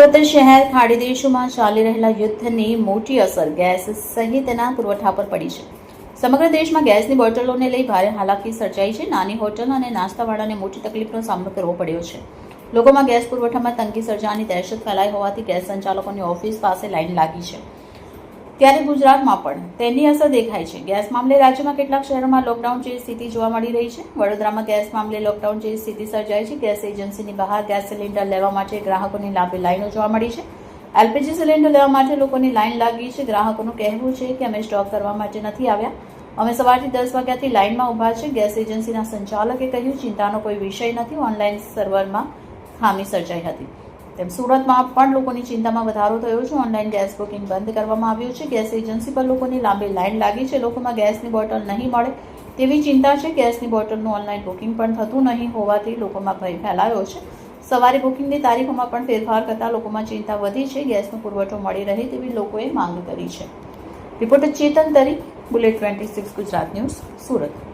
સુરત શહેર ખાડી દેશોમાં ચાલી રહેલા યુદ્ધની મોટી અસર ગેસ સહિતના પુરવઠા પર પડી છે. સમગ્ર દેશમાં ગેસની બોટલોને લઈ ભારે હાલાકી સર્જાઈ છે. નાની હોટલ અને નાસ્તાવાળાને મોટી તકલીફનો સામનો કરવો પડ્યો છે. લોકોમાં ગેસ પુરવઠામાં તંગી સર્જાવાની દહેશત ફેલાઈ હોવાથી ગેસ સંચાલકોની ઓફિસ પાસે લાઈન લાગી છે. ત્યારે ગુજરાતમાં પણ તેની અસર દેખાય છે. ગેસ મામલે રાજ્યમાં કેટલાક શહેરોમાં લોકડાઉન જેવી સ્થિતિ જોવા મળી રહી છે. વડોદરામાં ગેસ મામલે લોકડાઉન જેવી સ્થિતિ સર્જાઈ છે. ગેસ એજન્સીની બહાર ગેસ સિલિન્ડર લેવા માટે ગ્રાહકોની લાંબી લાઈનો જોવા મળી છે. એલપીજી સિલિન્ડર લેવા માટે લોકોની લાઈન લાગી છે. ગ્રાહકોનું કહેવું છે કે અમે સ્ટોક કરવા માટે નથી આવ્યા, અમે સવારથી 10 વાગ્યાથી લાઈનમાં ઊભા છે. ગેસ એજન્સીના સંચાલકે કહ્યું, ચિંતાનો કોઈ વિષય નથી, ઓનલાઈન સર્વરમાં ખામી સર્જાઈ હતી. તેમ સુરતમાં પણ લોકોની ચિંતામાં વધારો થયો છે. ઓનલાઈન ગેસ બુકિંગ બંધ કરવામાં આવ્યું છે. ગેસ એજન્સી પર લોકોની લાંબી લાઈન લાગી છે. લોકોમાં ગેસની બોટલ નહીં મળે તેવી ચિંતા છે. ગેસની બોટલનું ઓનલાઈન બુકિંગ પણ થતું નહીં હોવાથી લોકોમાં ભય ફેલાયો છે. સવારે બુકિંગની તારીખોમાં પણ ફેરફાર કરતા લોકોમાં ચિંતા વધી છે. ગેસનો પુરવઠો મળી રહે તેવી લોકોએ માંગ કરી છે. રિપોર્ટર ચેતન તરી, બુલેટ 26 ગુજરાત ન્યૂઝ, સુરત.